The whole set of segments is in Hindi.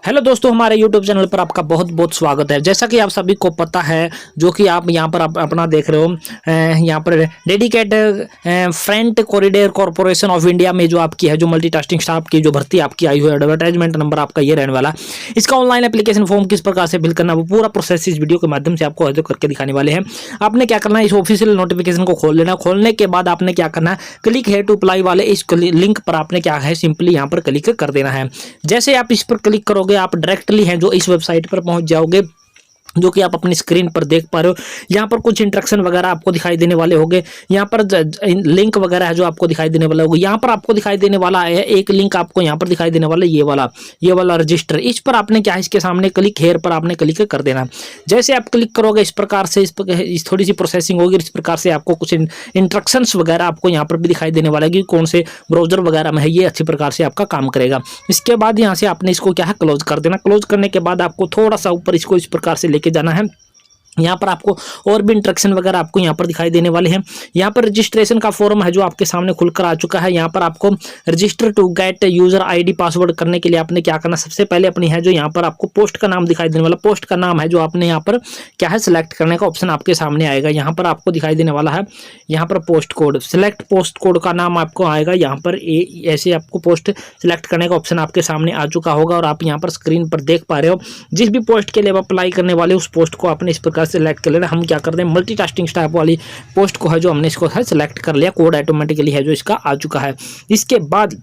हेलो दोस्तों, हमारे YouTube चैनल पर आपका बहुत बहुत स्वागत है। जैसा कि आप सभी को पता है, जो कि आप यहाँ पर अपना देख रहे हो, यहाँ पर dedicate front corridor corporation of India में जो आपकी है, जो मल्टीटास्किंग स्टाफ की जो भर्ती आपकी आई हुई है, एडवर्टाइजमेंट नंबर आपका ये रहने वाला। इसका ऑनलाइन एप्लीकेशन फॉर्म किस प्रकार से फिल करना, वो पूरा प्रोसेस इस वीडियो के माध्यम से आपको करके दिखाने वाले हैं। आपने क्या करना है, इस ऑफिशियल नोटिफिकेशन को खोल लेना। खोलने के बाद आपने क्या करना है, क्लिक है टू अप्लाई वाले इस लिंक पर आपने क्या है, सिंपली यहाँ पर क्लिक कर देना है। जैसे आप इस पर क्लिक करोगे, आप डायरेक्टली हैं जो इस वेबसाइट पर पहुंच जाओगे, जो कि आप अपनी स्क्रीन पर देख पा रहे हो। यहाँ पर कुछ इंस्ट्रक्शन वगैरह आपको दिखाई देने वाले होंगे। यहाँ पर लिंक वगैरह है जो आपको दिखाई देने वाला होगा। यहाँ पर आपको दिखाई देने वाला है एक लिंक, आपको यहाँ पर दिखाई देने वाला ये वाला रजिस्टर। इस पर आपने क्या है, इसके सामने क्लिक हेयर पर आपने क्लिक कर देना। जैसे आप क्लिक करोगे, इस प्रकार से इस थोड़ी सी प्रोसेसिंग होगी। इस प्रकार से आपको कुछ इंस्ट्रक्शंस वगैरह आपको यहाँ पर भी दिखाई देने वाला है कि कौन से ब्राउजर वगैरह में है, ये अच्छी प्रकार से आपका काम करेगा। इसके बाद यहाँ से आपने इसको क्या है, क्लोज कर देना। क्लोज करने के बाद आपको थोड़ा सा ऊपर इसको इस प्रकार से लेके जाना है। यहाँ पर आपको और भी इंस्ट्रक्शन वगैरह आपको यहाँ पर दिखाई देने वाले हैं। यहाँ पर रजिस्ट्रेशन का फॉर्म है जो आपके सामने खुलकर आ चुका है। यहाँ पर आपको register to get user ID password करने के लिए आपने क्या करना, सबसे पहले अपनी है जो यहाँ पर आपको पोस्ट का नाम दिखाई देने वाला, पोस्ट का नाम है जो आपने यहाँ पर क्या है सिलेक्ट करने का ऑप्शन आपके सामने आएगा। यहाँ पर आपको दिखाई देने वाला है, यहाँ पर post code, select post code का नाम आपको आएगा। यहाँ पर ऐसे आपको पोस्ट सिलेक्ट करने का ऑप्शन आपके सामने आ चुका होगा और आप यहाँ पर स्क्रीन पर देख पा रहे हो। जिस भी पोस्ट के लिए आप अप्लाई करने वाले उस पोस्ट को आपने इस प्रकार सेलेक्ट कर लेना। हम क्या करते हैं, मल्टीटास्किंग स्टाफ वाली पोस्ट को है जो हमने इसको है सेलेक्ट कर लिया, कोड ऑटोमेटिकली है जो इसका आ चुका है। इसके बाद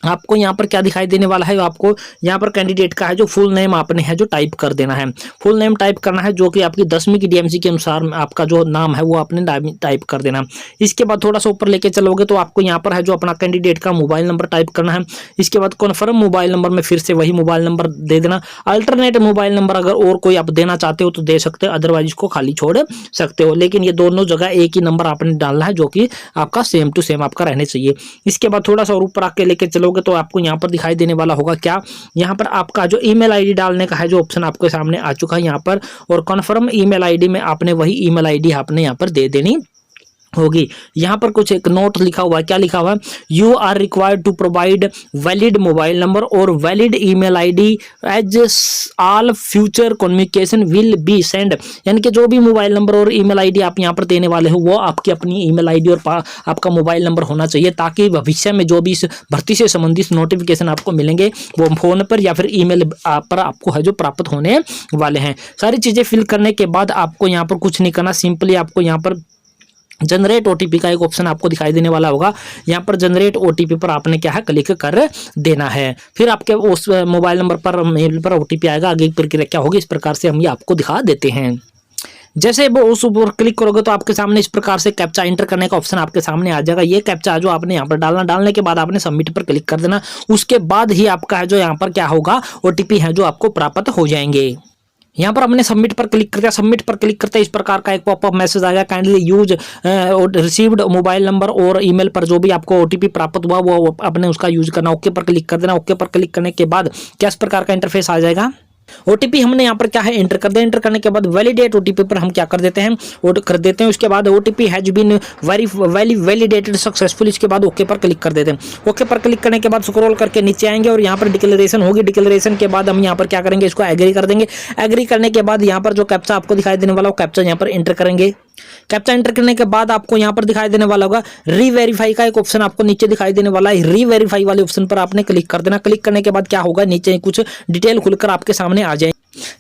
आपको यहाँ पर क्या दिखाई देने वाला है, आपको यहाँ पर कैंडिडेट का है जो फुल नेम आपने है जो टाइप कर देना है। फुल नेम टाइप करना है जो कि आपकी 10वीं की डीएमसी के अनुसार आपका जो नाम है वो आपने टाइप कर देना। इसके बाद थोड़ा सा ऊपर लेके चलोगे तो आपको यहाँ पर है जो अपना कैंडिडेट का मोबाइल नंबर टाइप करना है। इसके बाद कन्फर्म मोबाइल नंबर में फिर से वही मोबाइल नंबर दे देना। अल्टरनेट मोबाइल नंबर अगर और कोई आप देना चाहते हो तो दे सकते हो, अदरवाइज इसको खाली छोड़ सकते हो। लेकिन ये दोनों जगह एक ही नंबर आपने डालना है जो कि आपका सेम टू सेम आपका रहने चाहिए। इसके बाद थोड़ा सा और ऊपर आके लेके चलोगे तो आपको यहाँ पर दिखाई देने वाला होगा क्या, यहाँ पर आपका जो ईमेल आईडी डालने का है जो ऑप्शन आपके सामने आ चुका है यहाँ पर, और कन्फर्म ईमेल आईडी में आपने वही ईमेल आईडी आपने यहाँ पर दे देनी होगी। यहाँ पर कुछ एक नोट लिखा हुआ है, क्या लिखा हुआ है, you are required to provide valid mobile number और valid email ID as all future communication will be send. यानी कि जो भी मोबाइल नंबर और ईमेल आईडी आप यहाँ पर देने वाले हो वो आपकी अपनी ईमेल आईडी और आपका मोबाइल नंबर होना चाहिए, ताकि भविष्य में जो भी इस भर्ती से संबंधित नोटिफिकेशन आपको मिलेंगे वो फोन पर या फिर ईमेल पर आपको है जो प्राप्त होने वाले हैं। सारी चीज़ें फिल करने के बाद आपको यहाँ पर कुछ नहीं करना, सिंपली आपको यहाँ पर जनरेट ओटीपी का एक ऑप्शन आपको दिखाई देने वाला होगा। यहाँ पर जनरेट ओटीपी पर आपने क्या है क्लिक कर देना है। फिर आपके उस मोबाइल नंबर पर मेल पर ओटीपी आएगा। आगे की प्रक्रिया क्या होगी इस प्रकार से हम ये आपको दिखा देते हैं। जैसे वो उस ऊपर क्लिक करोगे तो आपके सामने इस प्रकार से कैप्चा एंटर करने का ऑप्शन आपके सामने आ जाएगा। ये कैप्चा जो आपने यहाँ पर डालने के बाद आपने सबमिट पर क्लिक कर देना। उसके बाद ही आपका है जो यहाँ पर क्या होगा, ओटीपी है जो आपको प्राप्त हो जाएंगे। यहाँ पर हमने सबमिट पर क्लिक कर दिया। सबमिट पर क्लिक करते इस प्रकार का एक पॉपअप मैसेज आएगा, kindly use received mobile number और ईमेल पर जो भी आपको ओटीपी प्राप्त हुआ वो अपने उसका यूज करना। ओके पर क्लिक कर देना। ओके पर क्लिक करने के बाद क्या इस प्रकार का इंटरफेस आ जाएगा। ओटीपी हमने यहाँ पर क्या है एंटर कर दिया। एंटर करने के बाद वैलिडेट ओटीपी पर हम क्या कर देते हैं, कर देते हैं। उसके बाद OTP has been validated successful. इसके बाद ओके पर क्लिक कर देते हैं। ओके पर क्लिक करने के बाद स्क्रॉल करके नीचे आएंगे और यहाँ पर डिक्लेरेशन होगी। डिक्लेरेशन के बाद हम यहाँ पर क्या करेंगे, इसको एग्री कर देंगे। एग्री करने के बाद यहाँ पर जो कैप्चा आपको दिखाई देने वाला वो कैप्चा यहाँ पर एंटर करेंगे। कैप्चा एंटर करने के बाद आपको यहाँ पर दिखाई देने वाला होगा रीवेरीफाई का एक ऑप्शन आपको नीचे दिखाई देने वाला है। रीवेरीफाई वाले ऑप्शन पर आपने क्लिक कर देना। क्लिक करने के बाद क्या होगा, नीचे कुछ डिटेल खुलकर आपके सामने आ जाए।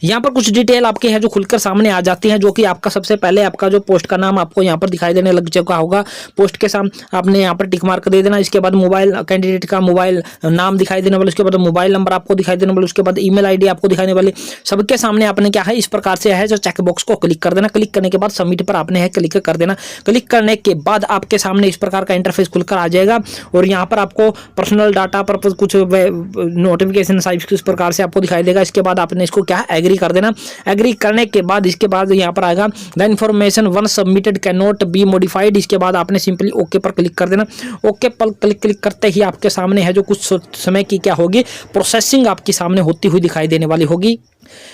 यहाँ पर कुछ डिटेल आपके हैं जो खुलकर सामने आ जाती हैं, जो कि आपका सबसे पहले आपका जो पोस्ट का नाम आपको यहाँ पर दिखाई देने लग चुका होगा। पोस्ट के सामने आपने यहाँ पर टिक मार्क दे देना। इसके बाद मोबाइल कैंडिडेट का मोबाइल नाम दिखाई देने वाला, उसके बाद मोबाइल नंबर आपको दिखाई देने वाला, उसके बाद ईमेल आईडी आपको दिखाने वाले। सबके सामने आपने क्या है इस प्रकार से है जो चेक बॉक्स को क्लिक कर देना। क्लिक करने के बाद सबमिट पर आपने है क्लिक कर देना। क्लिक करने के बाद आपके सामने इस प्रकार का इंटरफेस खुलकर आ जाएगा और यहाँ पर आपको पर्सनल डाटा पर कुछ नोटिफिकेशन साइज किस प्रकार से आपको दिखाई देगा। इसके बाद आपने इसको क्या है एग्री कर देना। एग्री करने के बाद इसके बाद यहाँ पर आएगा the information one submitted can not be modified. इसके बाद आपने सिंपली ओके पर क्लिक कर देना। ओके पर क्लिक करते ही आपके सामने है जो कुछ समय की क्या होगी, प्रोसेसिंग आपके सामने होती हुई दिखाई देने वाली होगी।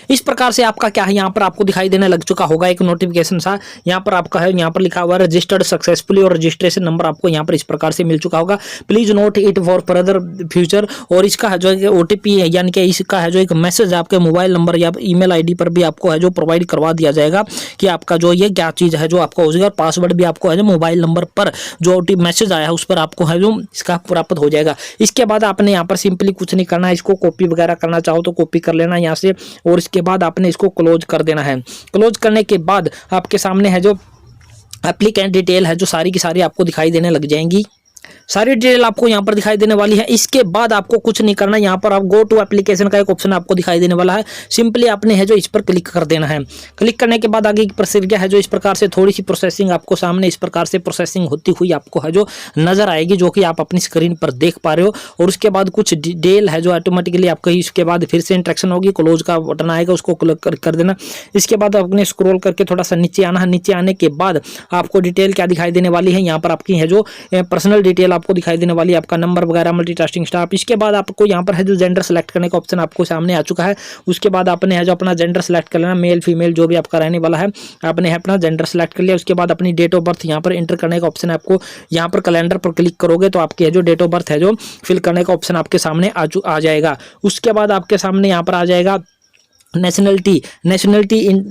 इस प्रकार से आपका क्या है, यहाँ पर आपको दिखाई देने लग चुका होगा एक नोटिफिकेशन सा। यहाँ पर आपका है, यहाँ पर लिखा हुआ है रजिस्टर्ड सक्सेसफुली और रजिस्ट्रेशन नंबर आपको यहाँ पर इस प्रकार से मिल चुका होगा। Please note it for further future. और इसका है जो OTP है, यानी कि इसका है जो एक मैसेज आपके मोबाइल नंबर या ईमेल ID पर भी आपको है जो प्रोवाइड करवा दिया जाएगा कि आपका जो ये क्या चीज़ है जो आपको हो जाएगा। पासवर्ड भी आपको है जो मोबाइल नंबर पर जो OTP मैसेज आया है उस पर आपको है जो इसका प्राप्त हो जाएगा। इसके बाद आपने यहाँ पर सिंपली कुछ नहीं करना है, इसको कॉपी वगैरह करना चाहो तो कॉपी कर लेना यहाँ से, और इसके बाद आपने इसको क्लोज कर देना है। क्लोज करने के बाद आपके सामने है जो एप्लीकेंट डिटेल है जो सारी की सारी आपको दिखाई देने लग जाएंगी। सारी डिटेल आपको यहाँ पर दिखाई देने वाली है। इसके बाद आपको कुछ नहीं करना, यहाँ पर आप गो टू एप्लीकेशन का एक ऑप्शन आपको दिखाई देने वाला है। सिंपली आपने है जो इस पर क्लिक कर देना है। क्लिक करने के बाद आगे की प्रक्रिया है जो इस प्रकार से थोड़ी सी प्रोसेसिंग आपको सामने इस प्रकार से प्रोसेसिंग होती हुई आपको है जो नजर आएगी, जो कि आप अपनी स्क्रीन पर देख पा रहे हो। और उसके बाद कुछ डिटेल है जो ऑटोमेटिकली आपको इसके बाद फिर से इंट्रैक्शन होगी, क्लोज का बटन आएगा उसको क्लिक कर देना। इसके बाद आपने स्क्रॉल करके थोड़ा सा नीचे आना है। नीचे आने के बाद आपको डिटेल क्या दिखाई देने वाली है, यहाँ पर आपकी है जो पर्सनल डिटेल आपको दिखाई देने वाली है, आपका नंबर वगैरह, मल्टीटास्किंग स्टाफ। इसके बाद आपको यहाँ पर है जो जेंडर सेलेक्ट करने का ऑप्शन आपको सामने आ चुका है। उसके बाद आपने है जो अपना जेंडर सेलेक्ट कर लेना, मेल फीमेल जो भी आपका रहने वाला है आपने है अपना जेंडर सेलेक्ट कर लिया। उसके बाद अपनी डेट ऑफ बर्थ यहाँ पर एंटर करने का ऑप्शन है। आपको यहाँ पर कैलेंडर पर क्लिक करोगे तो आपकी है जो डेट ऑफ बर्थ है जो फिल करने का ऑप्शन आपके सामने आ जाएगा। उसके बाद आपके सामने यहाँ पर आ जाएगा नेशनलिटी।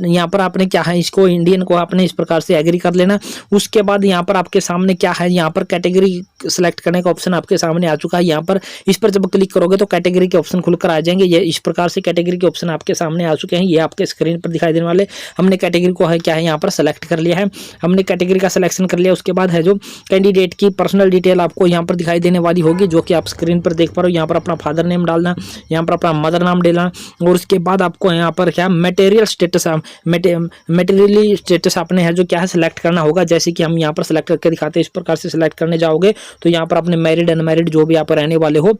यहाँ पर आपने क्या है, इसको इंडियन को आपने इस प्रकार से एग्री कर लेना। उसके बाद यहाँ पर आपके सामने क्या है, यहाँ पर कैटेगरी सेलेक्ट करने का ऑप्शन आपके सामने आ चुका है। यहाँ पर इस पर जब क्लिक करोगे तो कैटेगरी के ऑप्शन खुलकर आ जाएंगे। ये इस प्रकार से कैटेगरी के ऑप्शन आपके सामने आ चुके हैं, ये आपके स्क्रीन पर दिखाई देने वाले। हमने कैटेगरी को है क्या है यहाँ पर सेलेक्ट कर लिया है, हमने कैटेगरी का सिलेक्शन कर लिया। उसके बाद है जो कैंडिडेट की पर्सनल डिटेल आपको यहाँ पर दिखाई देने वाली होगी, जो कि आप स्क्रीन पर देख पा रहे हो। यहाँ पर अपना फादर नेम डालना, यहाँ पर अपना मदर नाम डालना, और उसके बाद आपको यहाँ पर क्या मटेरियल स्टेटस मटेरियली स्टेटस आपने है जो क्या है सिलेक्ट करना होगा। जैसे कि हम यहाँ पर सिलेक्ट करके दिखाते हैं, इस प्रकार से सिलेक्ट करने जाओगे तो यहाँ पर अपने मैरिड अनमैरिड जो भी आप रहने वाले हो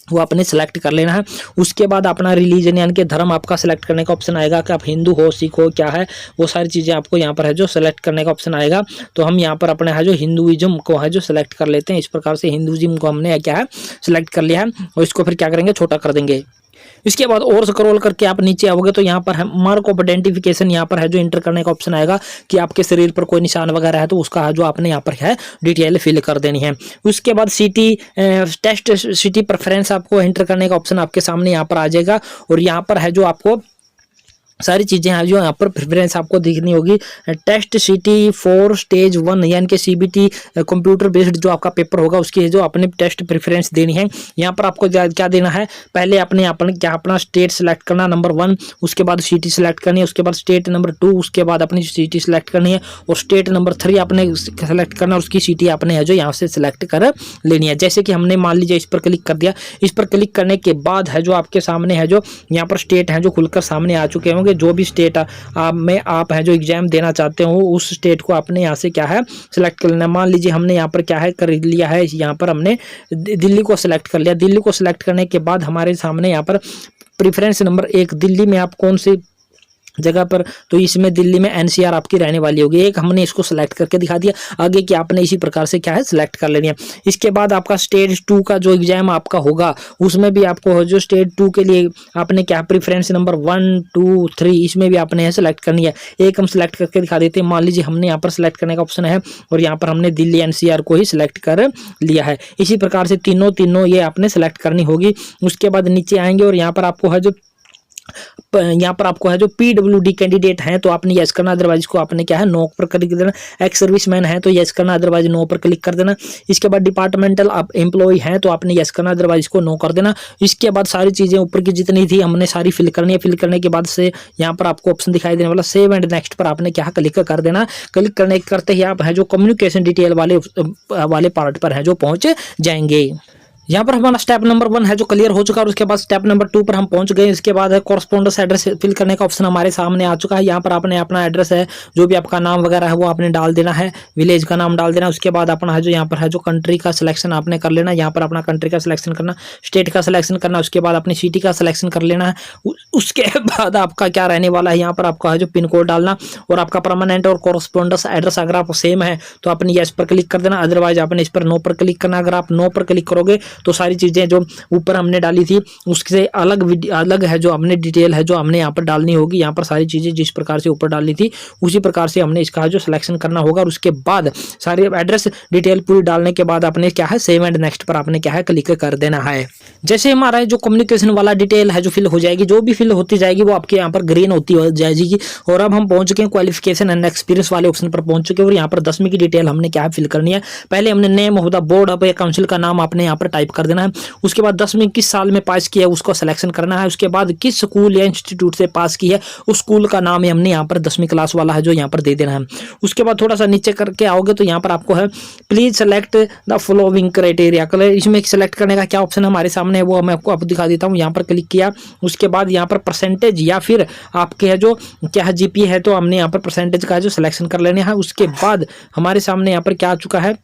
वो आपने सेलेक्ट कर लेना है। उसके बाद अपना रिलीजन यानी कि धर्म आपका सेलेक्ट करने का ऑप्शन आएगा कि आप हिंदू हो, सिख हो, क्या है वो सारी चीज़ें आपको यहाँ पर है जो सेलेक्ट करने का ऑप्शन आएगा। तो हम यहाँ पर अपने है जो हिंदुइज्म को है जो सेलेक्ट कर लेते हैं। इस प्रकार से हिंदुइज्म को हमने क्या है सेलेक्ट कर लिया है, और इसको फिर क्या करेंगे, छोटा कर देंगे। इसके बाद और स्क्रॉल करके आप नीचे आओगे तो यहाँ पर है मार्क ऑफ आइडेंटिफिकेशन, यहाँ पर है जो इंटर करने का ऑप्शन आएगा कि आपके शरीर पर कोई निशान वगैरह है तो उसका जो आपने यहाँ पर है डिटेल फिल कर देनी है। उसके बाद सिटी टेस्ट सिटी प्रेफरेंस आपको एंटर करने का ऑप्शन आपके सामने यहाँ पर आ जाएगा, और यहाँ पर है जो आपको सारी चीज़ें हैं जो यहाँ पर प्रेफरेंस आपको दिखनी होगी। टेस्ट सिटी फॉर स्टेज 1 यानी कि CBT कंप्यूटर बेस्ड जो आपका पेपर होगा उसकी जो अपनी टेस्ट प्रेफरेंस देनी है। यहाँ पर आपको क्या देना है, पहले अपना स्टेट सेलेक्ट करना नंबर 1, उसके बाद सिटी सेलेक्ट करनी है, उसके बाद स्टेट नंबर 2, उसके बाद अपनी सिटी सेलेक्ट करनी है, और स्टेट नंबर 3 आपने सेलेक्ट करना, उसकी सिटी आपने है जो यहाँ से सिलेक्ट कर लेनी है। जैसे कि हमने मान लीजिए इस पर क्लिक कर दिया। इस पर क्लिक करने के बाद है जो आपके सामने है जो यहाँ पर स्टेट है जो खुलकर सामने आ चुके होंगे। जो भी स्टेट में आप है जो एग्जाम देना चाहते हो उस स्टेट को आपने यहाँ से क्या है सिलेक्ट कर लेना। मान लीजिए हमने यहाँ पर क्या है कर लिया है, यहाँ पर हमने दिल्ली को सिलेक्ट कर लिया। दिल्ली को सिलेक्ट करने के बाद हमारे सामने यहाँ पर प्रेफरेंस नंबर 1 दिल्ली में आप कौन सी जगह पर, तो इसमें दिल्ली में NCR आपकी रहने वाली होगी। एक हमने इसको सिलेक्ट करके दिखा दिया, आगे की आपने इसी प्रकार से क्या है सिलेक्ट कर लेनी है। इसके बाद आपका स्टेज 2 का जो एग्जाम आपका होगा उसमें भी आपको जो स्टेज 2 के लिए आपने क्या प्रेफरेंस नंबर 1, 2, 3 इसमें भी आपने सेलेक्ट करनी है। एक हम सिलेक्ट करके दिखा देते हैं, मान लीजिए हमने यहाँ पर सिलेक्ट करने का ऑप्शन है और यहाँ पर हमने दिल्ली NCR को ही सिलेक्ट कर लिया है। इसी प्रकार से तीनों ये आपने सेलेक्ट करनी होगी। उसके बाद नीचे आएंगे और यहाँ पर आपको है जो PWD कैंडिडेट हैं तो आपने यस करना, अदरवाइज को आपने क्या है नो पर क्लिक कर देना। एक्स सर्विसमैन है तो यस करना, अदरवाइज नो पर क्लिक कर देना। इसके बाद डिपार्टमेंटल आप एम्प्लॉय हैं तो आपने यस करना, अदरवाइज को नो कर देना। इसके बाद सारी चीज़ें ऊपर की जितनी थी हमने सारी फिल करनी है। फिल करने के बाद से यहाँ पर आपको ऑप्शन दिखाई देने वाला सेव एंड नेक्स्ट पर आपने क्या क्लिक कर देना। क्लिक करते ही आप है जो कम्युनिकेशन डिटेल वाले पार्ट पर है जो पहुँच जाएंगे। यहाँ पर हमारा स्टेप नंबर 1 है जो क्लियर हो चुका है और उसके बाद स्टेप नंबर 2 पर हम पहुंच गए। इसके बाद है कॉरस्पॉन्डेंस एड्रेस फिल करने का ऑप्शन हमारे सामने आ चुका है। यहाँ पर आपने अपना एड्रेस है जो भी आपका नाम वगैरह है वो आपने डाल देना है, विलेज का नाम डाल देना। उसके बाद अपना है जो यहाँ पर है जो कंट्री का सिलेक्शन आपने कर लेना, यहाँ पर अपना कंट्री का सिलेक्शन करना, स्टेट का सिलेक्शन करना, उसके बाद अपनी सिटी का सिलेक्शन कर लेना है। उसके बाद आपका क्या रहने वाला है, यहाँ पर आपका है जो पिन कोड डालना और आपका परमानेंट और कॉरस्पॉन्डेंस एड्रेस अगर आप सेम है तो आपने यस पर क्लिक कर देना, अदरवाइज आपने इस पर नो पर क्लिक करना। अगर आप नो पर क्लिक करोगे तो सारी चीजें जो ऊपर हमने डाली थी उससे अलग है जो हमने डिटेल है जो हमने यहाँ पर डालनी होगी। यहाँ पर सारी चीजें जिस प्रकार से ऊपर डाली थी उसी प्रकार से हमने इसका जो सिलेक्शन करना होगा और उसके बाद सारी एड्रेस डिटेल पूरी डालने के बाद आपने क्या है सेव एंड नेक्स्ट पर आपने क्या है क्लिक कर देना है। जैसे हमारा जो कम्युनिकेशन वाला डिटेल है जो फिल हो जाएगी, जो भी फिल होती जाएगी वो आपके यहाँ पर ग्रीन होती हो जाएगी। और अब हम पहुंच चुके क्वालिफिकेशन एंड एक्सपीरियंस वाले ऑप्शन पर पहुंच चुके हैं और यहाँ पर 10वीं की डिटेल हमने क्या है फिल करनी है। पहले हमने name of the board of council का नाम आपने यहाँ पर टाइप कर देना है। उसके बाद 10वीं किस साल में पास किया है उसको सिलेक्शन करना है। उसके बाद किस स्कूल या इंस्टीट्यूट से पास की है उस स्कूल का नाम हमने यहाँ पर 10वीं क्लास वाला है जो यहाँ पर दे देना है। उसके बाद थोड़ा सा नीचे करके आओगे तो यहाँ पर आपको है please select the following criteria. Colour इसमें सेलेक्ट करने का क्या ऑप्शन हमारे सामने है वो मैं आपको दिखा देता हूँ। यहाँ पर क्लिक किया, उसके बाद यहाँ पर परसेंटेज या फिर आपके है जो क्या है जीपीए है तो हमने यहाँ पर परसेंटेज का जो सिलेक्शन कर लेना है। उसके बाद हमारे सामने यहाँ पर क्या आ चुका है,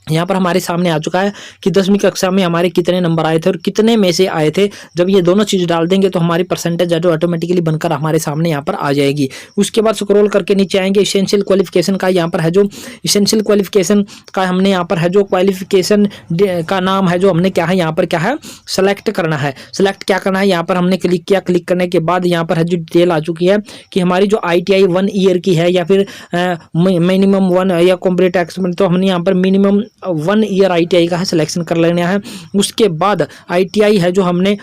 यहाँ पर हमारे सामने आ चुका है कि 10वीं कक्षा में हमारे कितने नंबर आए थे और कितने में से आए थे। जब ये दोनों चीज डाल देंगे तो हमारी परसेंटेज है जो ऑटोमेटिकली बनकर हमारे सामने यहाँ पर आ जाएगी। उसके बाद स्क्रॉल करके नीचे आएंगे, इसेंशियल क्वालिफिकेशन का यहाँ पर है जो इसेंशियल क्वालिफिकेशन का हमने यहाँ पर है जो क्वालिफिकेशन का नाम है जो हमने क्या है यहाँ पर क्या है सेलेक्ट करना है। सेलेक्ट क्या करना है, यहाँ पर हमने क्लिक किया, क्लिक करने के बाद यहाँ पर है जो डिटेल आ चुकी है कि हमारी जो ITI 1 ईयर की है या फिर मिनिमम 1 या कॉम्प्लीट एक्सपीरियंस, तो हमने यहाँ पर मिनिमम 1 ईयर ITI का है सिलेक्शन कर लेना है। उसके बाद ITI है जो हमने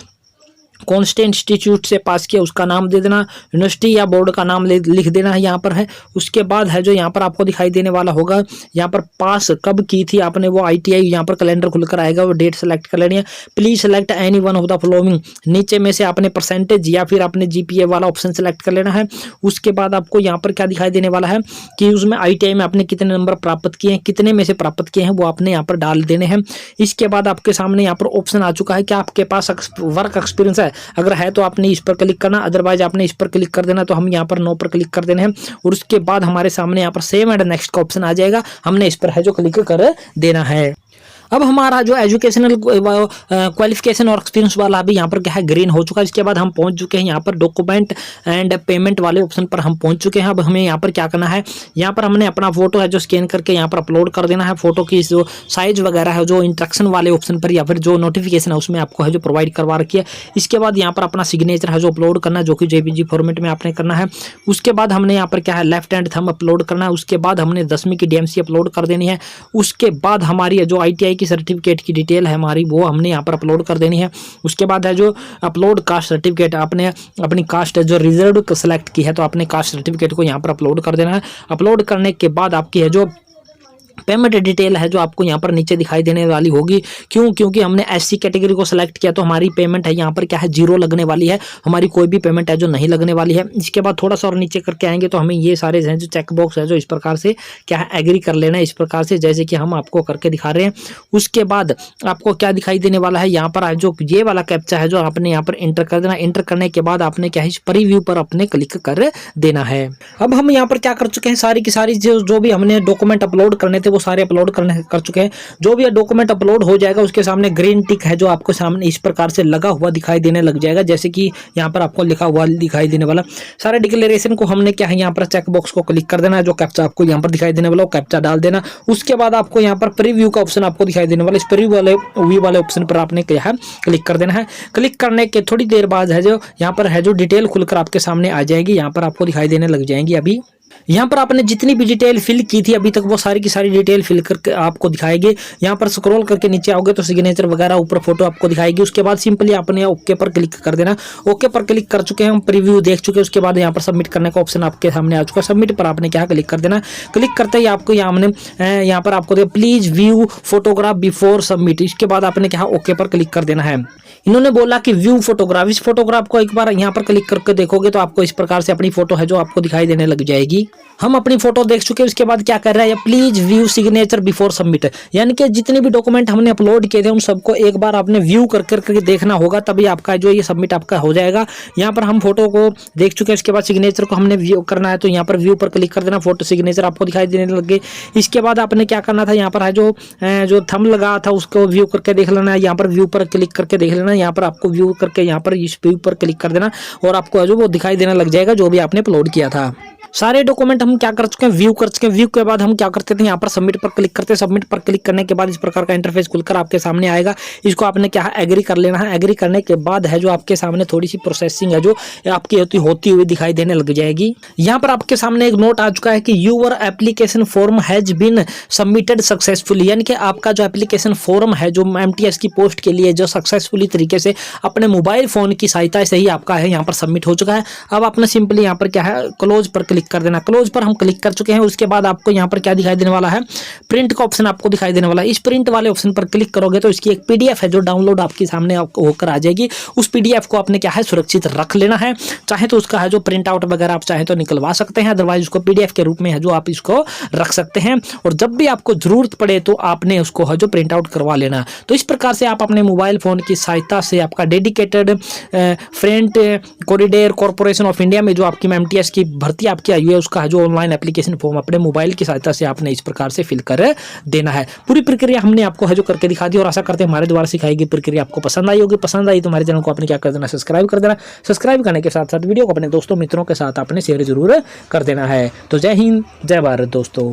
कौन से इंस्टीट्यूट से पास किया उसका नाम दे देना, यूनिवर्सिटी या बोर्ड का नाम लिख देना है यहाँ पर है। उसके बाद है जो यहाँ पर आपको दिखाई देने वाला होगा यहाँ पर पास कब की थी आपने वो ITI, यहाँ पर कैलेंडर खुलकर आएगा, वो डेट सेलेक्ट कर लेनी है। Please select any one of the following, नीचे में से आपने परसेंटेज या फिर आपने GPA वाला ऑप्शन सेलेक्ट कर लेना है। उसके बाद आपको यहाँ पर क्या दिखाई देने वाला है कि उसमें ITI में आपने कितने नंबर प्राप्त किए हैं, कितने में से प्राप्त किए हैं वो आपने यहाँ पर डाल देने हैं। इसके बाद आपके सामने यहाँ पर ऑप्शन आ चुका है कि आपके पास वर्क एक्सपीरियंस है, अगर है तो आपने इस पर क्लिक करना, अदरवाइज आपने इस पर क्लिक कर देना। तो हम यहाँ पर नो पर क्लिक कर देने हैं और उसके बाद हमारे सामने यहाँ पर सेव एंड नेक्स्ट का ऑप्शन आ जाएगा, हमने इस पर है जो क्लिक कर देना है। अब हमारा जो एजुकेशनल क्वालिफिकेशन और एक्सपीरियंस वाला भी यहाँ पर क्या है ग्रीन हो चुका है। इसके बाद हम पहुंच चुके हैं यहाँ पर डॉक्यूमेंट एंड पेमेंट वाले ऑप्शन पर हम पहुंच चुके हैं। अब हमें यहाँ पर क्या करना है, यहाँ पर हमने अपना फोटो है जो स्कैन करके यहाँ पर अपलोड कर देना है। फोटो की जो साइज वगैरह है जो इंस्ट्रक्शन वाले ऑप्शन पर या फिर जो नोटिफिकेशन है उसमें आपको है जो प्रोवाइड करवा रखी है। इसके बाद यहाँ पर अपना सिग्नेचर है जो अपलोड करना है जो कि JPG फॉर्मेट में आपने करना है। उसके बाद हमने यहाँ पर क्या है लेफ्ट हैंड थंब अपलोड करना है। उसके बाद हमने 10वीं की DMC अपलोड कर देनी है। उसके बाद हमारी जो ITI की सर्टिफिकेट की डिटेल है हमारी वो हमने यहाँ पर अपलोड कर देनी है। उसके बाद है जो अपलोड कास्ट सर्टिफिकेट, आपने अपनी कास्ट जो रिजर्व सेलेक्ट की है तो आपने कास्ट सर्टिफिकेट को यहाँ पर अपलोड कर देना है। अपलोड करने के बाद आपकी है जो पेमेंट डिटेल है जो आपको यहाँ पर नीचे दिखाई देने वाली होगी। क्योंकि हमने SC कैटेगरी को सिलेक्ट किया तो हमारी पेमेंट है यहाँ पर क्या है 0 लगने वाली है, हमारी कोई भी पेमेंट है जो नहीं लगने वाली है। इसके बाद थोड़ा सा और नीचे करके आएंगे तो हमें ये सारे हैं जो चेक बॉक्स है जो इस प्रकार से क्या है एग्री कर लेना है, इस प्रकार से जैसे कि हम आपको करके दिखा रहे हैं। उसके बाद आपको क्या दिखाई देने वाला है, यहाँ पर जो ये वाला कैप्चा है जो आपने यहाँ पर एंटर कर देना। एंटर करने के बाद आपने क्या है प्रीव्यू पर अपने क्लिक कर देना है। अब हम यहाँ पर क्या कर चुके हैं, सारी की सारी जो भी हमने डॉक्यूमेंट अपलोड करने थे वो सारे अपलोड कर चुके हैं। जो भी डॉक्यूमेंट अपलोड हो जाएगा उसके सामने ग्रीन टिक है जो आपको सामने इस प्रकार से लगा हुआ दिखाई देने लग जाएगा, जैसे कि यहाँ पर आपको लिखा हुआ दिखाई देने वाला। सारे डिक्लेरेशन को हमने क्या है यहाँ पर चेक बॉक्स को क्लिक कर देना है, जो कैप्चा आपको यहाँ पर दिखाई देने वाला वो कैप्चा डाल देना। उसके बाद आपको यहाँ पर प्रीव्यू का ऑप्शन आपको दिखाई देने वाला, इस प्रीव्यू वाले ऑप्शन पर आपने क्या है क्लिक कर देना है। क्लिक करने के थोड़ी देर बाद है जो यहाँ पर है जो डिटेल खुलकर आपके सामने आ जाएगी, यहाँ पर आपको दिखाई देने लग जाएंगी। अभी यहाँ पर आपने जितनी भी डिटेल फिल की थी अभी तक वो सारी की सारी डिटेल फिल करके आपको दिखाएगी। यहाँ पर स्क्रॉल करके नीचे आओगे तो सिग्नेचर वगैरह ऊपर फोटो आपको दिखाएगी। उसके बाद सिंपली आपने ओके पर क्लिक कर देना। ओके पर क्लिक कर चुके हैं, हम प्रीव्यू देख चुके हैं। उसके बाद यहाँ पर सबमिट करने का ऑप्शन आपके सामने आ चुका है। सबमिट पर आपने क्या क्लिक कर देना। क्लिक करते ही आपको यहाँ पर आपको please view photograph before submit, इसके बाद आपने क्या ओके पर क्लिक कर देना है। इन्होंने बोला कि व्यू फोटोग्राफ, इस फोटोग्राफ को एक बार यहाँ पर क्लिक करके देखोगे तो आपको इस प्रकार से अपनी फोटो है जो आपको दिखाई देने लग जाएगी। हम अपनी फोटो देख चुके हैं, उसके बाद क्या कर रहा है, please view signature before submit, यानी कि जितने भी डॉक्यूमेंट हमने अपलोड किए थे उन सबको एक बार आपने व्यू करके देखना होगा, तभी आपका जो ये सबमिट आपका हो जाएगा। यहाँ पर हम फोटो को देख चुके हैं, इसके बाद सिग्नेचर को हमने व्यू करना है, तो यहाँ पर व्यू पर क्लिक कर देना, फोटो सिग्नेचर आपको दिखाई देने लगे। इसके बाद आपने क्या करना था, यहाँ पर है जो थंब लगा था उसको व्यू करके देख लेना है, यहाँ पर व्यू पर क्लिक करके देख लेना, यहाँ पर आपको व्यू करके यहाँ पर इस व्यू पर क्लिक कर देना और आपको जो वो दिखाई देने लग जाएगा जो भी आपने अपलोड किया था। सारे डॉक्यूमेंट हम क्या कर चुके हैं, व्यू कर चुके हैं। व्यू के बाद हम क्या करते थे, यहाँ पर सबमिट पर क्लिक करते हैं। सबमिट पर क्लिक करने के बाद इस प्रकार का इंटरफेस खुलकर आपके सामने आएगा। इसको आपने क्या है, एग्री कर लेना है। एग्री करने के बाद है जो आपके सामने थोड़ी सी प्रोसेसिंग है जो आपकी होती हुई दिखाई देने लग जाएगी। यहाँ पर आपके सामने एक नोट आ चुका है कि your application form has been submitted successfully, यानी कि आपका जो एप्लीकेशन फॉर्म है जो MTS की पोस्ट के लिए जो सक्सेसफुली तरीके से अपने मोबाइल फोन की सहायता से ही आपका है यहाँ पर सबमिट हो चुका है। अब आपने सिंपली यहाँ पर क्या है, क्लोज पर क्लिक कर देना। क्लोज पर हम क्लिक कर चुके हैं। उसके बाद आपको यहाँ पर क्या दिखाई देने वाला है, प्रिंट का ऑप्शन आपको दिखाई देने वाला है। इस प्रिंट वाले ऑप्शन पर क्लिक करोगे तो इसकी एक PDF है जो डाउनलोड आपके सामने होकर आ जाएगी। उस PDF को आपने क्या है, सुरक्षित रख लेना है। चाहे तो उसका है जो प्रिंट आउट वगैरह आप चाहे तो निकलवा सकते हैं, अदरवाइज उसको PDF के रूप में है जो आप इसको रख सकते हैं और जब भी आपको जरूरत पड़े तो आपने उसको है जो प्रिंट आउट करवा लेना। तो इस प्रकार से आप अपने मोबाइल फोन की सहायता से आपका dedicated front corridor corporation of India में जो आपकी MTS की भर्ती आपकी आई है उसका जो ऑनलाइन एप्लीकेशन फॉर्म अपने मोबाइल की सहायता से आपने इस प्रकार से फिल कर देना है। पूरी प्रक्रिया हमने आपको है जो करके दिखा दी और आशा करते हैं हमारे द्वारा सिखाई गई प्रक्रिया आपको पसंद आई होगी। पसंद आई तो हमारे चैनल को आपने क्या कर देना, सब्सक्राइब कर देना। सब्सक्राइब करने के साथ साथ वीडियो को अपने दोस्तों मित्रों के साथ आपने शेयर जरूर कर देना है। तो जय हिंद, जय भारत दोस्तों।